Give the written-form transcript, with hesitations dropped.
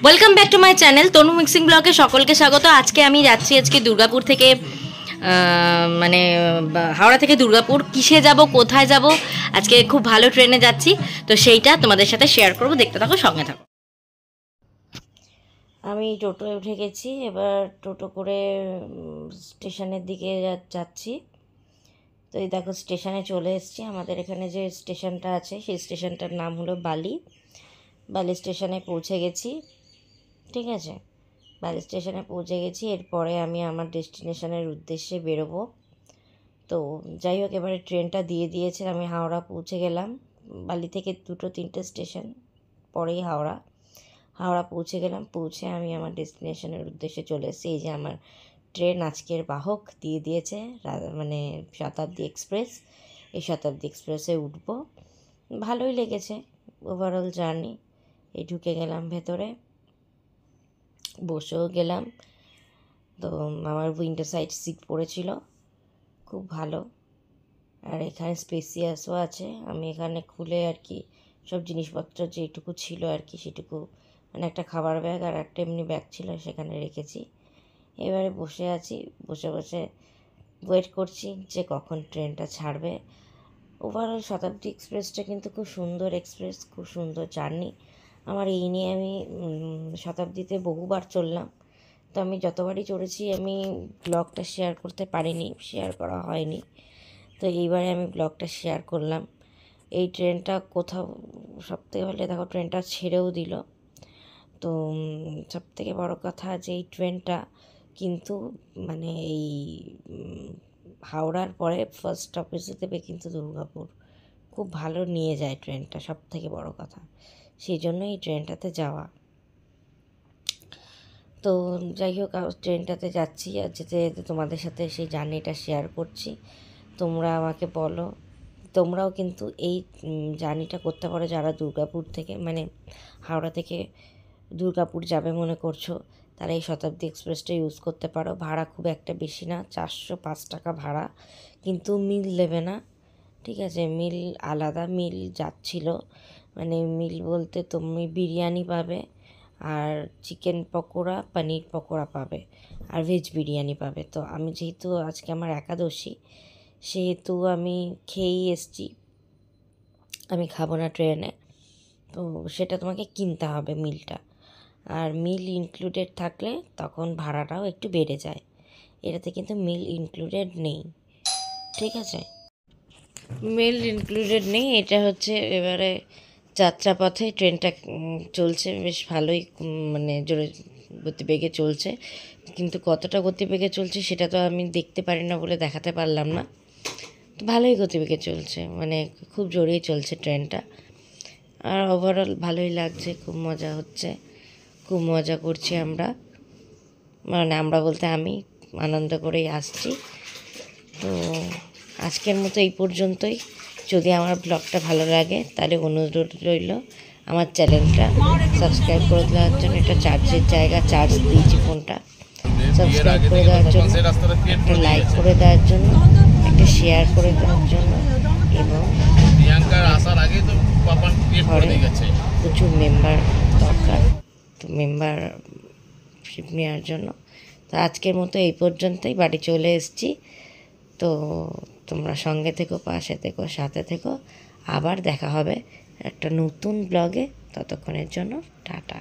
Welcome back to my channel Tanu mixing ব্লগে সকলকে স্বাগত। আজকে আমি যাচ্ছি দুর্গাপুর থেকে মানে হাওড়া থেকে দুর্গাপুর। কিসে যাব, কোথায় যাব, আজকে খুব ভালো ট্রেনে যাচ্ছি, তো সেইটা তোমাদের সাথে শেয়ার করব। দেখতে থাকো, সঙ্গে থাকো। আমি টোটোয় উঠে গেছি, এবার টোটো করে স্টেশনের দিকে যাচ্ছি। তো এই দেখো স্টেশনে চলে এসেছি। আমাদের এখানে যে স্টেশনটা আছে সেই স্টেশনটার নাম হলো বালি স্টেশনে পৌঁছে গেছি। ঠিক আছে, বালি স্টেশনে পৌঁছে গেছি। এরপরে আমি আমার ডেস্টিনেশনের উদ্দেশ্যে বেরোবো। তো যাই হোক, এবারে ট্রেনটা দিয়ে দিয়েছে, আমি হাওড়া পৌঁছে গেলাম। বালি থেকে 2-3টে স্টেশন পরেই হাওড়া পৌঁছে গেলাম। পৌঁছে আমি আমার ডেস্টিনেশনের উদ্দেশ্যে চলে এসেছি। এই যে আমার ট্রেন আজকের বাহক দিয়ে দিয়েছে, মানে শতাব্দী এক্সপ্রেস। এই শতাব্দী এক্সপ্রেসে উঠবো। ভালোই লেগেছে ওভারঅল জার্নি। এই ঢুকে গেলাম ভেতরে, বসেও গেলাম। তো আমার উইন্ডো সাইড সিট পড়েছিল, খুব ভালো। আর এখানে স্পেসিয়াসও আছে। আমি এখানে খুলে আর কি সব জিনিসপত্র যেটুকু ছিল আর কি সেটুকু, মানে একটা খাবার ব্যাগ আর একটা এমনি ব্যাগ ছিল সেখানে রেখেছি। এবারে বসে আছি, বসে বসে ওয়েট করছি যে কখন ট্রেনটা ছাড়বে। ওভারঅল শতাব্দী এক্সপ্রেসটা কিন্তু খুব সুন্দর এক্সপ্রেস, খুব সুন্দর জার্নি। আমার এই নিয়ে আমি শতাব্দীতে বহুবার চললাম, তো আমি যতবারই চড়েছি আমি ব্লগটা শেয়ার করতে পারিনি, শেয়ার করা হয়নি। তো এইবারে আমি ব্লগটা শেয়ার করলাম। এই ট্রেনটা কোথাও সবথেকে ভালো, দেখো ট্রেনটা ছেড়েও দিল। তো সবথেকে বড় কথা যে এই ট্রেনটা কিন্তু মানে এই হাওড়ার পরে ফার্স্ট স্টপেজে দেবে কিন্তু দুর্গাপুর। খুব ভালো নিয়ে যায় ট্রেনটা, সবথেকে বড় কথা, সেই জন্য এই ট্রেনটাতে যাওয়া। তো যাই হোক, ট্রেনটাতে যাচ্ছি আর যেতে যেতে তোমাদের সাথে সেই জার্নিটা শেয়ার করছি। তোমরা আমাকে বলো, তোমরাও কিন্তু এই জার্নিটা করতে পারো যারা দুর্গাপুর থেকে, মানে হাওড়া থেকে দুর্গাপুর যাবে মনে করছো, তারা এই শতাব্দী এক্সপ্রেসটা ইউজ করতে পারো। ভাড়া খুব একটা বেশি না, 405 টাকা ভাড়া, কিন্তু মিল দেবে না। ঠিক আছে, মিল আলাদা মিল যাচ্ছিল, মানে মিল বলতে তুমি বিরিয়ানি পাবে, আর চিকেন পকোড়া, পনির পকোড়া পাবে, আর ভেজ বিরিয়ানি পাবে। তো আমি যেহেতু আজকে আমার একাদশী, সেহেতু আমি খেয়েই এসছি, আমি খাবো না ট্রেনে। তো সেটা তোমাকে কিনতে হবে মিলটা, আর মিল ইনক্লুডেড থাকলে তখন ভাড়াটাও একটু বেড়ে যায়। এটাতে কিন্তু মিল ইনক্লুডেড নেই। ঠিক আছে, মিল ইনক্লুডেড নেই। এটা হচ্ছে এবারে যাত্রাপথে ট্রেনটা চলছে বেশ ভালোই, মানে জোরে গতিবেগে চলছে, কিন্তু কতটা গতিবেগে চলছে সেটা তো আমি দেখতে পারি না বলে দেখাতে পারলাম না। তো ভালোই গতিবেগে চলছে, মানে খুব জোরেই চলছে ট্রেনটা। আর ওভারঅল ভালোই লাগছে, খুব মজা হচ্ছে, খুব মজা করছি আমরা, মানে আমরা বলতে আমি আনন্দ করেই আসছি। তো আজকের মতো এই পর্যন্তই। যদি আমার ব্লগটা ভালো লাগে তাহলে অনুরোধ রইল আমার চ্যানেলটা সাবস্ক্রাইব করে দেওয়ার জন্য। এটা চার্জের জায়গা, চার্জ দিয়েছি ফোনটা। সাবস্ক্রাইব করে দেওয়ার জন্য, একটা লাইক করে দেওয়ার জন্য, একটা শেয়ার করে দেওয়ার জন্য, এবং ঘরে প্রচুর মেম্বার দরকার, তো মেম্বারশিপ নেওয়ার জন্য। তো আজকের মতো এই পর্যন্তই, বাড়ি চলে এসেছি। তো তোমরা সঙ্গে থেকো, পাশে থেকো, সাথে থেকো। আবার দেখা হবে একটা নতুন ব্লগে, ততক্ষণের জন্য টাটা।